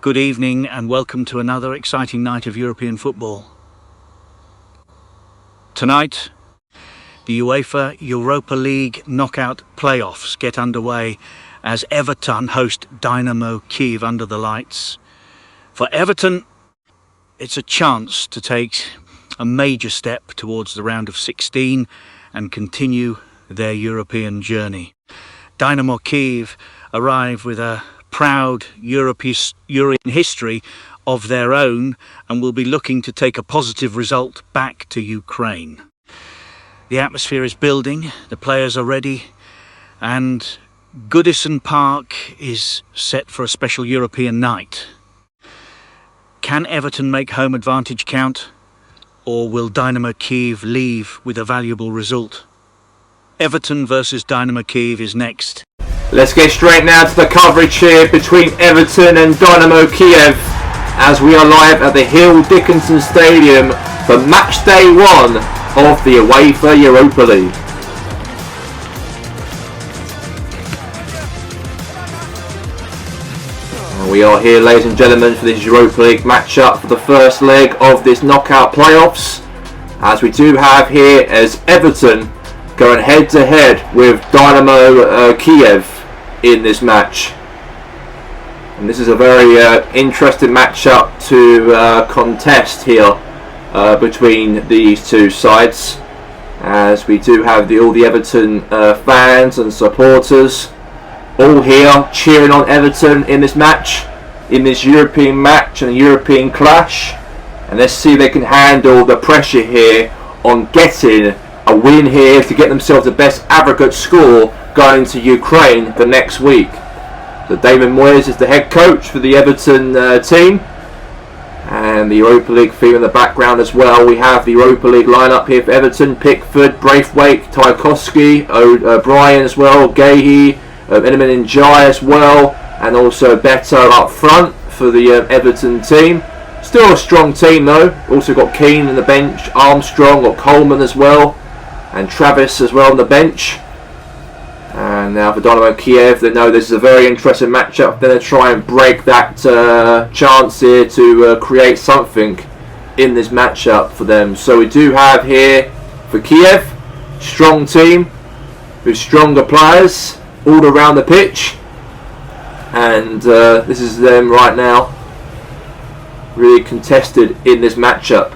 Good evening and welcome to another exciting night of European football. Tonight, the UEFA Europa League knockout playoffs get underway as Everton host Dynamo Kyiv under the lights. For Everton, it's a chance to take a major step towards the round of 16 and continue their European journey. Dynamo Kyiv arrive with a proud European history of their own and will be looking to take a positive result back to Ukraine. The atmosphere is building, the players are ready, and Goodison Park is set for a special European night. Can Everton make home advantage count, or will Dynamo Kyiv leave with a valuable result? Everton versus Dynamo Kyiv is next. Let's get straight now to the coverage here between Everton and Dynamo Kyiv as we are live at the Hill Dickinson Stadium for match day 1 of the UEFA Europa League. And we are here, ladies and gentlemen, for this Europa League match-up for the first leg of this knockout playoffs, as we do have here as Everton going head to head with Dynamo Kyiv in this match. And this is a very interesting match-up to contest here between these two sides, as we do have all the Everton fans and supporters all here cheering on Everton in this match, in this European match and European clash. And let's see if they can handle the pressure here on getting a win here to get themselves the best aggregate score going to Ukraine the next week. So David Moyes is the head coach for the Everton team, and the Europa League theme in the background as well. We have the Europa League lineup here for Everton: Pickford, Braithwaite, Tarkowski, O'Brien as well, Gahey, Enemin Njai as well, and also Beto up front for the Everton team. Still a strong team though. Also got Keane on the bench, Armstrong, got Coleman as well, and Travis as well on the bench. And now for Dynamo Kyiv, they know this is a very interesting matchup. They're going to try and break that chance here to create something in this matchup for them. So we do have here for Kyiv, strong team with stronger players all around the pitch. And this is them right now, really contested in this matchup.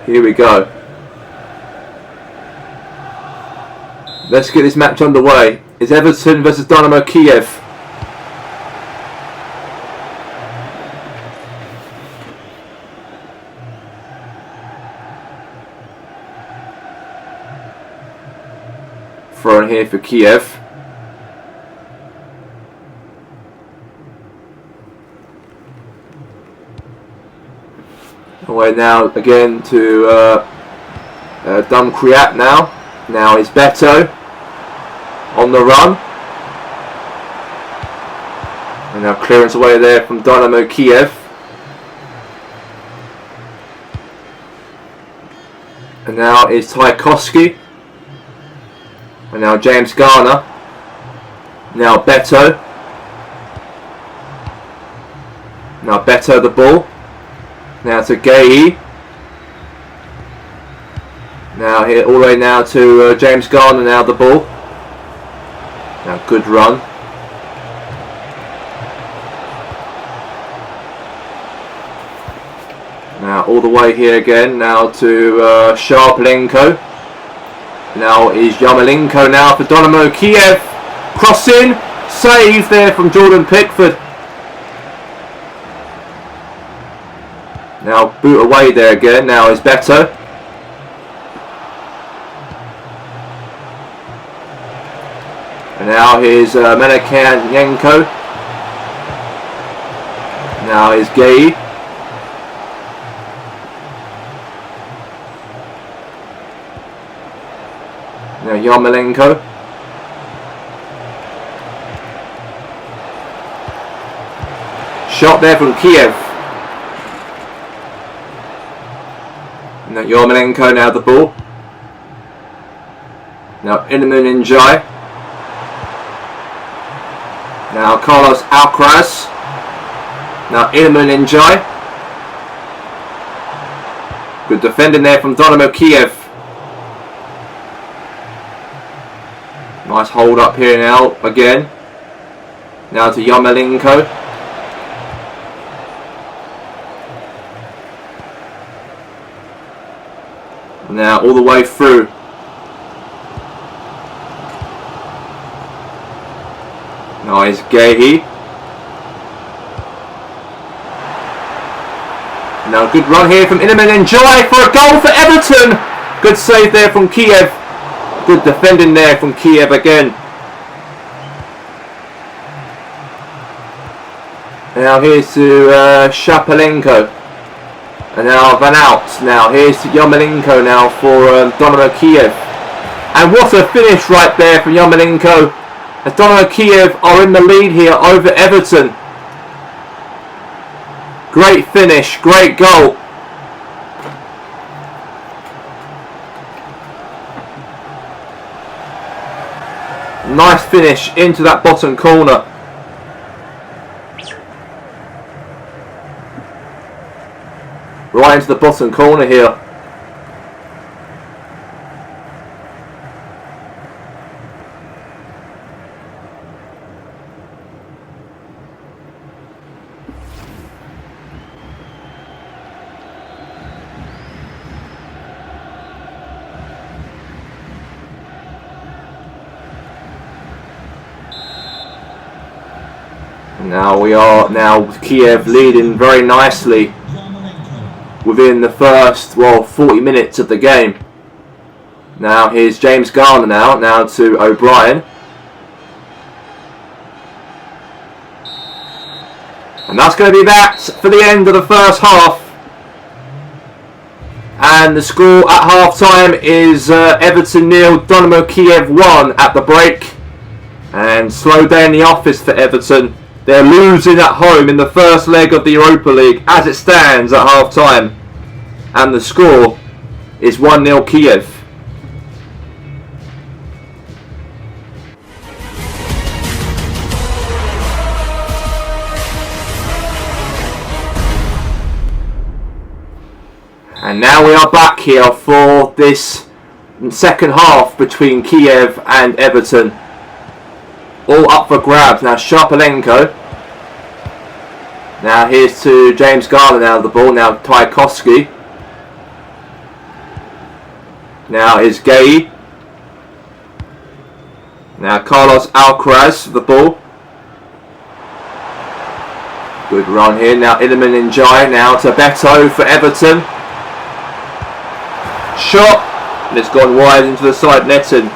Here we go. Let's get this match underway. It's Everton versus Dynamo Kyiv. Thrown here for Kyiv. Away now again to Dumkriat now. Now is Beto on the run. And now clearance away there from Dynamo Kyiv. And now is Tarkowski. And now James Garner. Now Beto. Now Beto the ball. Now to Gahey. Now here all the way now to James Garner, now the ball. Now good run. Now all the way here again, now to Sharplenko. Now is Yarmolenko now for Dynamo Kyiv. Crossing, save there from Jordan Pickford. Now boot away there again, now is Beto. And now here's Menakanyenko. Now is Gay. Now Yarmolenko. shot there from Kiev. Now Yarmolenko now the ball. Now Iliman Njai. Now Carlos Alcaraz. Now Iliman Njai. Good defending there from Dynamo Kiev. Nice hold up here now again. Now to Yarmolenko. Now all the way through. Nice Gehi. Now good run here from Iliman Njai for a goal for Everton. Good save there from Kiev. Good defending there from Kiev again. Now here's to Shapalenko. And now Van Out. Now here's to Yarmolenko now for Dynamo Kiev. And what a finish right there from Yarmolenko. As Dynamo Kiev are in the lead here over Everton. Great finish, great goal. Nice finish into that bottom corner. Right into the bottom corner here. Now we are Kiev leading very nicely within the first 40 minutes of the game. Now here's James Garner now to O'Brien. And that's going to be that for the end of the first half. And the score at half time is Everton 0, Dynamo Kiev 1 at the break. And slow down the office for Everton. They're losing at home in the first leg of the Europa League as it stands at half time. And the score is 1-0 Kiev. And now we are back here for this second half between Kiev and Everton. All up for grabs. Now Shapalenko. Now here's to James Garner now the ball. Now Tchaikovsky. Now is Gay. Now Carlos Alcaraz the ball. Good run here. Now Iliman Njai now to Beto for Everton. Shot. And it's gone wide into the side netting.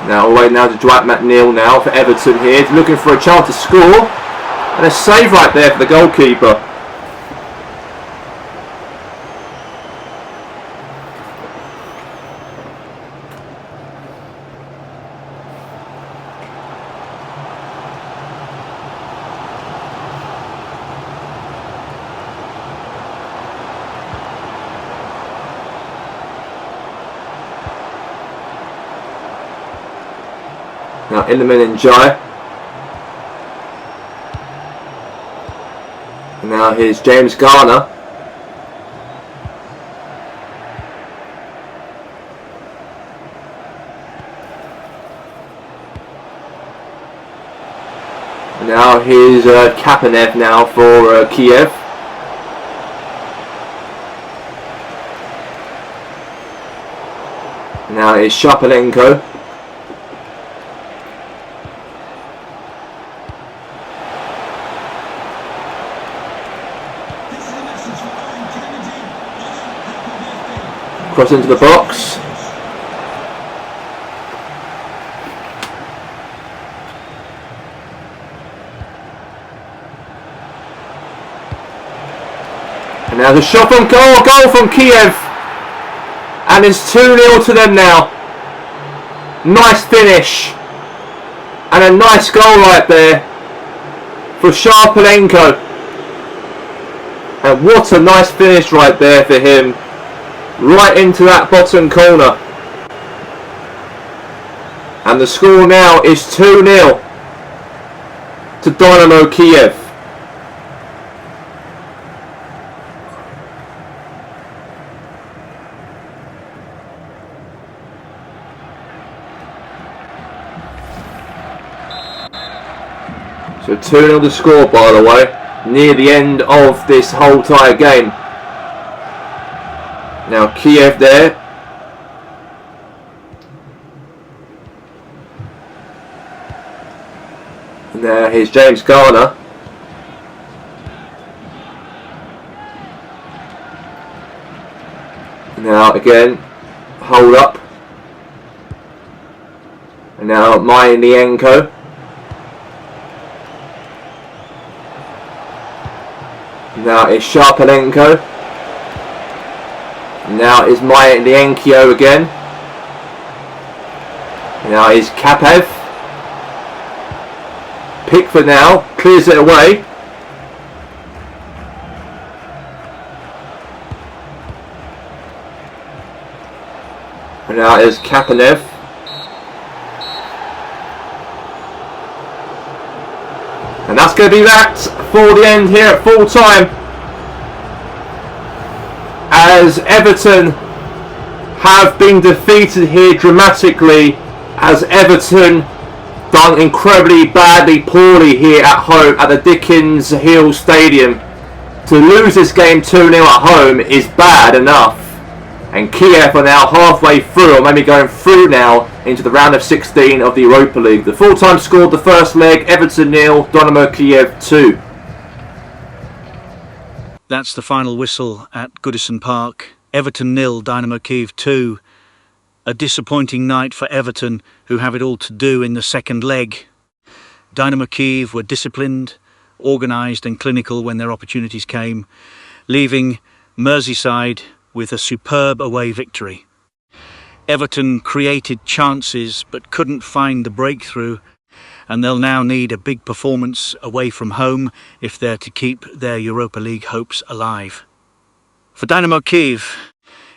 Now all the way now to Dwight McNeil now for Everton here, looking for a chance to score. And a save right there for the goalkeeper. Now Iliman Njai. And now here's James Garner. And now here's Kapanev now for Kiev. Now it's Shapalenko. Cross into the box. And now the shot from goal from Kiev. And it's 2-0 to them now. Nice finish. And a nice goal right there for Shapalenko. And what a nice finish right there for him. Right into that bottom corner. And the score now is 2-0 to Dynamo Kiev. So 2-0 the score, by the way, near the end of this whole entire game. Now Kiev there. And there, here's James Garner. Now again, hold up. And now Mylienko. Now it's Shapalenko. Now is Mylienko again. Now is Kapev. Pickford now clears it away. And now is Kapanev. And that's going to be that for the end here at full time. As Everton have been defeated here dramatically, as Everton done incredibly badly, poorly here at home at the Dickens Hill Stadium. To lose this game 2-0 at home is bad enough. And Kiev are now halfway through, or maybe going through now, into the round of 16 of the Europa League. The full-time scored the first leg, Everton 0, Dynamo Kiev 2. That's the final whistle at Goodison Park. Everton 0, Dynamo Kiev 2. A disappointing night for Everton, who have it all to do in the second leg. Dynamo Kiev were disciplined, organised and clinical when their opportunities came, leaving Merseyside with a superb away victory. Everton created chances but couldn't find the breakthrough, and they'll now need a big performance away from home if they're to keep their Europa League hopes alive. For Dynamo Kiev,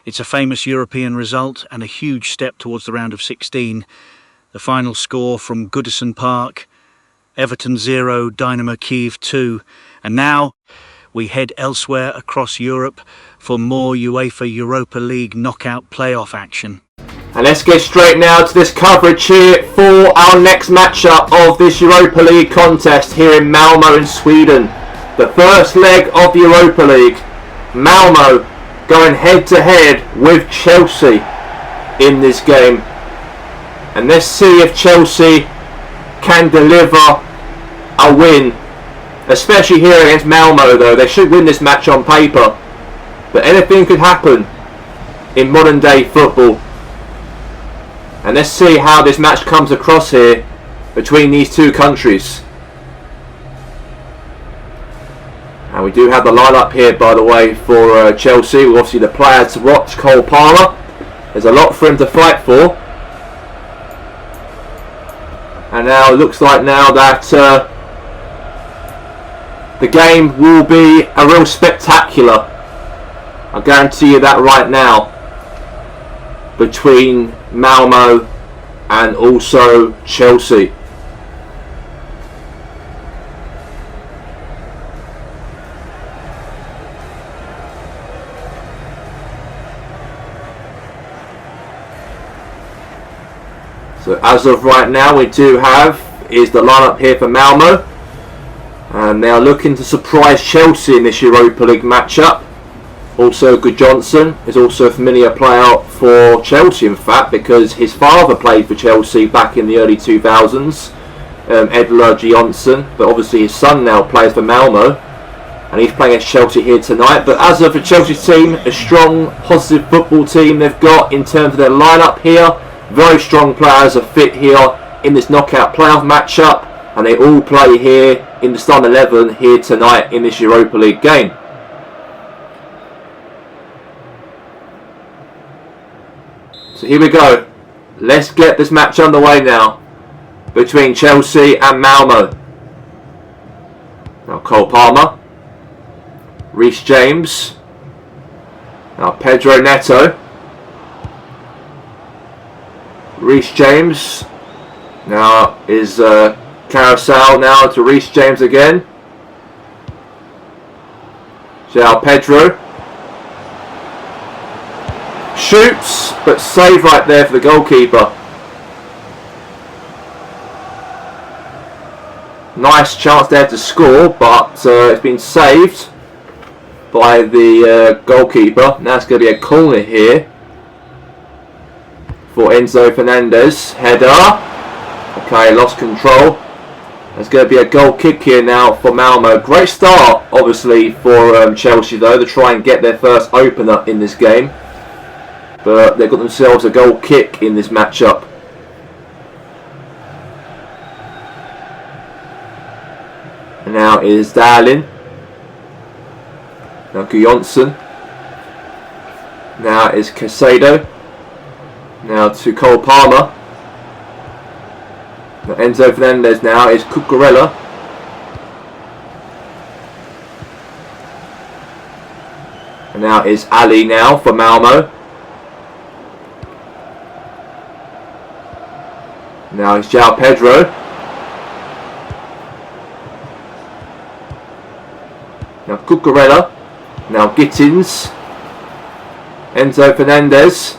it's a famous European result and a huge step towards the round of 16. The final score from Goodison Park, Everton 0, Dynamo Kiev 2. And now we head elsewhere across Europe for more UEFA Europa League knockout playoff action. And let's get straight now to this coverage here for our next matchup of this Europa League contest here in Malmo in Sweden. The first leg of the Europa League. Malmo going head to head with Chelsea in this game. And let's see if Chelsea can deliver a win. Especially here against Malmo though. They should win this match on paper. But anything could happen in modern day football. And let's see how this match comes across here between these two countries. And we do have the lineup here, by the way, for Chelsea. Obviously the player to watch, Cole Palmer. There's a lot for him to fight for. And now it looks like now that the game will be a real spectacular. I guarantee you that right now. Between Malmo and also Chelsea. So as of right now we do have is the lineup here for Malmo. And they are looking to surprise Chelsea in this Europa League matchup. Also, Johnson is also a familiar player for Chelsea, in fact, because his father played for Chelsea back in the early 2000s, Edler Johnson, but obviously his son now plays for Malmo, and he's playing against Chelsea here tonight. But as of the Chelsea team, a strong, positive football team they've got in terms of their lineup here. Very strong players are fit here in this knockout playoff matchup, and they all play here in the starting 11 here tonight in this Europa League game. So here we go. Let's get this match underway now between Chelsea and Malmo. Now Cole Palmer, Reece James, now Pedro Neto, Reece James, now is Carousel now to Reece James again, João Pedro, shoots, but save right there for the goalkeeper. Nice chance there to score, but it's been saved by the goalkeeper. Now it's going to be a corner here for Enzo Fernandez. Header. Okay, lost control. There's going to be a goal kick here now for Malmo. Great start, obviously, for Chelsea, though, to try and get their first opener in this game. But they've got themselves a goal kick in this matchup. And now is Darlin. Now Johnson. Now is Casado. Now to Cole Palmer. Now Enzo Fernandez now is Cucurella. And now is Ali now for Malmo. Now it's João Pedro. Now Cucurella. Now Gittins. Enzo Fernandez.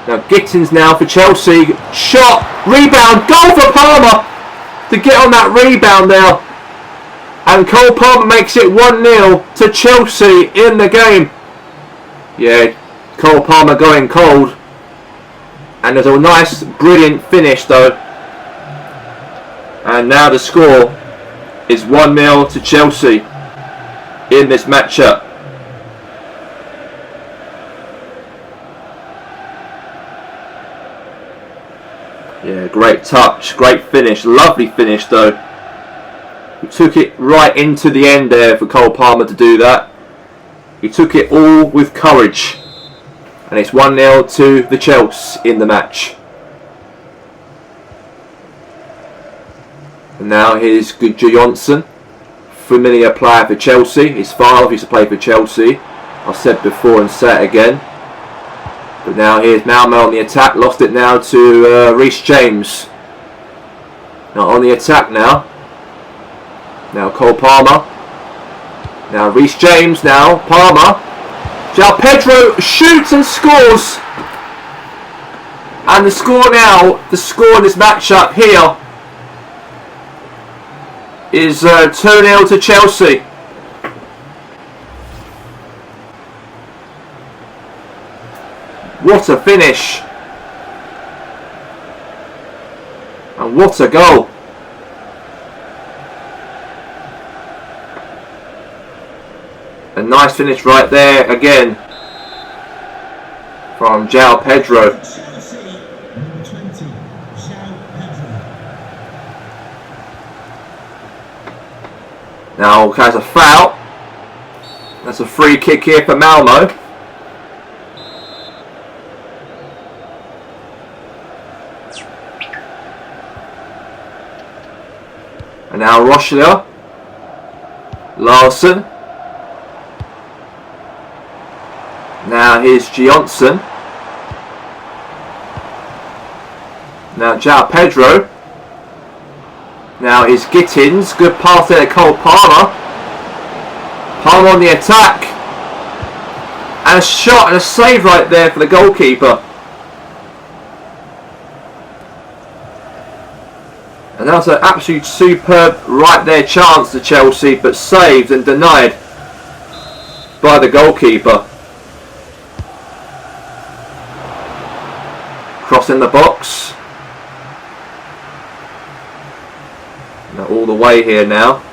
Now Gittins now for Chelsea. Shot. Rebound. Goal for Palmer to get on that rebound now. And Cole Palmer makes it 1-0 to Chelsea in the game. Yeah, Cole Palmer going cold. And there's a nice, brilliant finish though. And now the score is 1-0 to Chelsea in this matchup. Yeah, great touch, great finish, lovely finish though. He took it right into the end there for Cole Palmer to do that. He took it all with courage. And it's 1-0 to the Chelsea in the match. And now here's Johnson, familiar player for Chelsea. His father used to play for Chelsea. I said before and say it again. But now here's Malmo on the attack. Lost it now to Reece James. Now on the attack now. Now Cole Palmer. Now Reece James now. Palmer. João Pedro shoots and scores. And the score now, the score in this matchup here is 2-0 to Chelsea. What a finish. And what a goal. A nice finish right there again from João Pedro. Now has a foul. That's a free kick here for Malmo. And now Rochler. Larson. Now here's Johnson. Now João Pedro. Now is Gittins. Good pass there to Cole Palmer. Palmer on the attack. And a shot and a save right there for the goalkeeper. And that's an absolute superb right there chance to Chelsea, but saved and denied. by the goalkeeper. Crossing the box. Now all the way here now.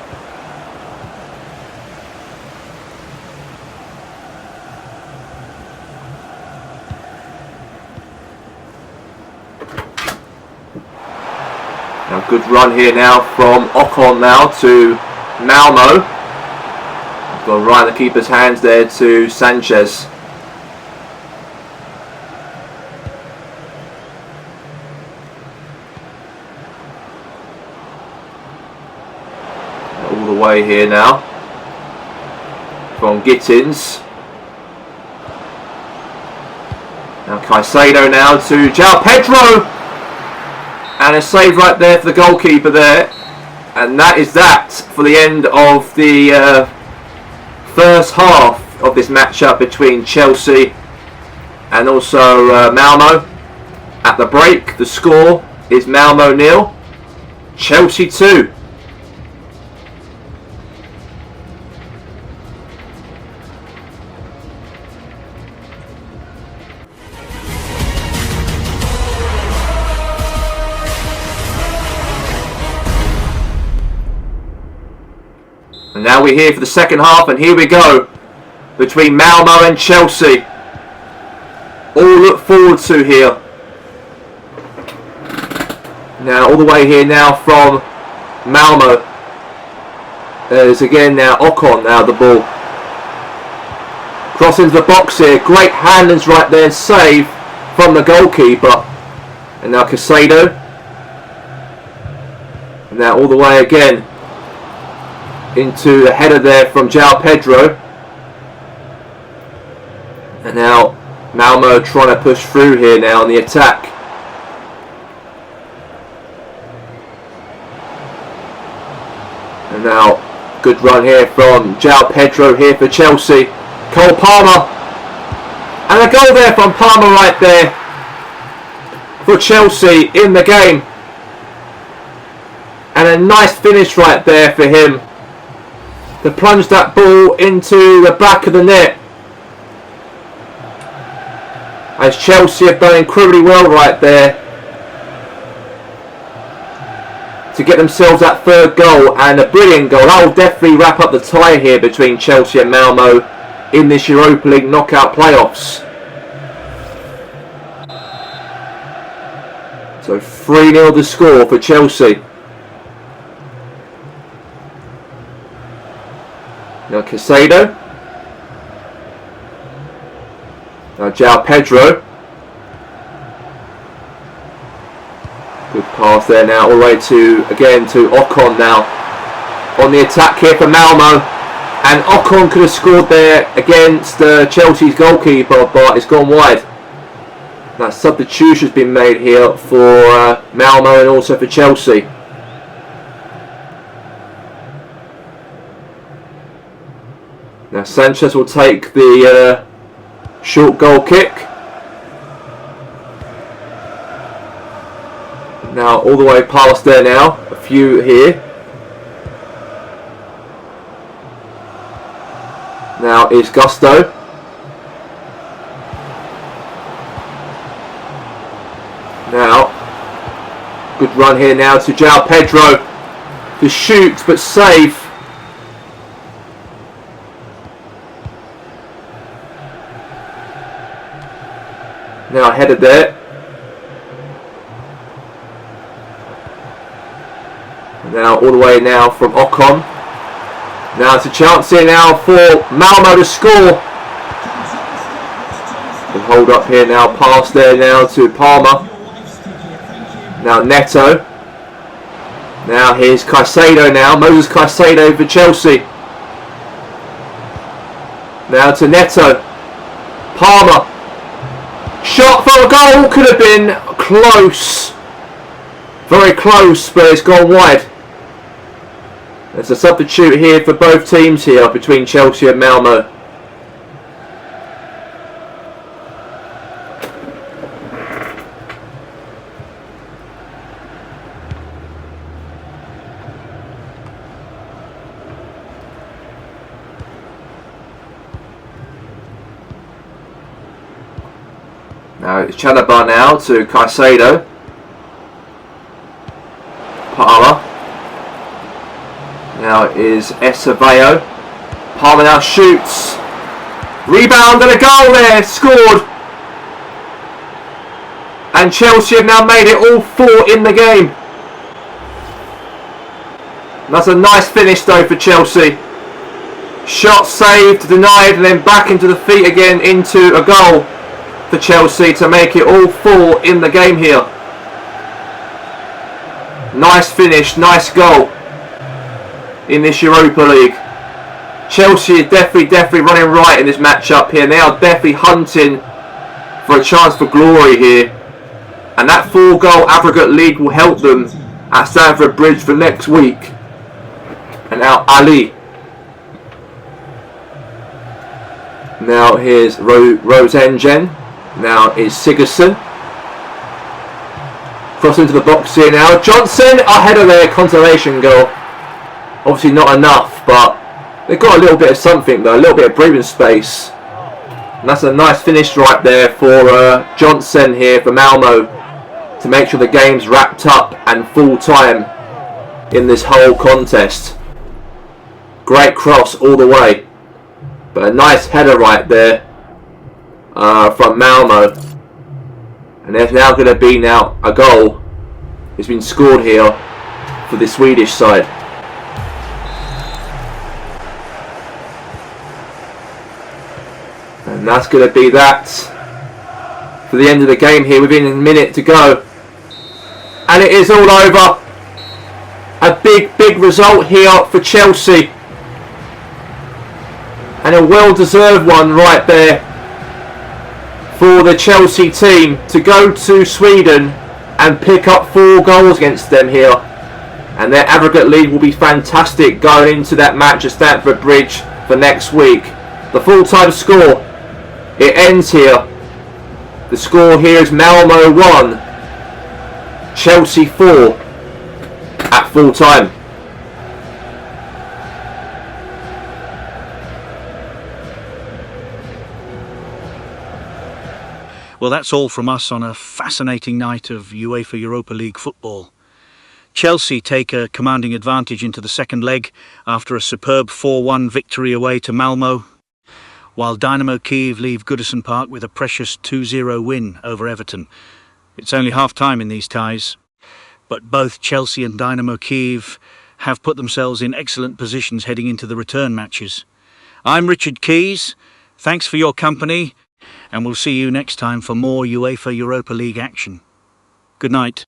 Now good run here now from Ocon now to Malmo. Gone right in the keeper's hands there to Sanchez. All the way here now from Gittins. Now Caicedo now to João Pedro. And a save right there for the goalkeeper there. And that is that for the end of the first half of this matchup between Chelsea and also Malmo. At the break, the score is Malmo 0, Chelsea 2. And now we're here for the second half, and here we go between Malmo and Chelsea. All look forward to here. Now all the way here now from Malmo. There's again now Ocon now the ball. Crossing into the box here. Great handlings right there, save from the goalkeeper. And now Caicedo. And now all the way again into the header there from João Pedro. And now Malmo trying to push through here now on the attack. And now good run here from João Pedro here for Chelsea. Cole Palmer. And a goal there from Palmer right there for Chelsea in the game. And a nice finish right there for him to plunge that ball into the back of the net. As Chelsea have done incredibly well right there to get themselves that third goal, and a brilliant goal. That will definitely wrap up the tie here between Chelsea and Malmo in this Europa League knockout playoffs. So 3-0 the score for Chelsea. Now Caicedo. Now João Pedro. Good pass there now, all the way to again to Ocon now on the attack here for Malmo, and Ocon could have scored there against Chelsea's goalkeeper, but it's gone wide. That substitution has been made here for Malmo and also for Chelsea. Now Sanchez will take the short goal kick. Now all the way past there now, a few here. Now is Gusto. Now, good run here now to João Pedro to shoot but save. Now headed there. Now all the way now from Ocon. Now it's a chance here now for Malmo to score. And hold up here now, pass there now to Palmer. Now Neto. Now here's Caicedo now, Moses Caicedo for Chelsea. Now to Neto. Palmer. Shot for a goal, could have been close. Very close, but it's gone wide. There's a substitute here for both teams here between Chelsea and Malmo. Now it's Chalobah now to Caicedo. Palmer. Now it is Esaveo. Palmer now shoots. Rebound and a goal there. Scored. And Chelsea have now made it all 4 in the game. That's a nice finish though for Chelsea. Shot saved, denied, and then back into the feet again into a goal for Chelsea to make it all 4 in the game here. Nice finish, nice goal in this Europa League. Chelsea are definitely running right in this matchup here. They are definitely hunting for a chance for glory here. And that 4-goal aggregate lead will help them at Stamford Bridge for next week. And now Ali. Now here's Rosengen. Now is Sigurdsson. Cross into the box here now. Johnson ahead of their consolation goal. Obviously not enough, but they've got a little bit of something though, a little bit of breathing space. And that's a nice finish right there for Johnson here for Malmo to make sure the game's wrapped up and full time in this whole contest. Great cross all the way, but a nice header right there from Malmo. And there's now going to be now a goal. It's been scored here for the Swedish side. And that's going to be that for the end of the game here within a minute to go. And it is all over. A big result here for Chelsea. And a well-deserved one right there for the Chelsea team to go to Sweden and pick up 4 goals against them here. And their aggregate lead will be fantastic going into that match at Stamford Bridge for next week. The full-time score, it ends here. The score here is Malmo 1, Chelsea 4 at full-time. Well, that's all from us on a fascinating night of UEFA Europa League football. Chelsea take a commanding advantage into the second leg after a superb 4-1 victory away to Malmo, while Dynamo Kiev leave Goodison Park with a precious 2-0 win over Everton. It's only half-time in these ties, but both Chelsea and Dynamo Kiev have put themselves in excellent positions heading into the return matches. I'm Richard Keys. Thanks for your company, and we'll see you next time for more UEFA Europa League action. Good night.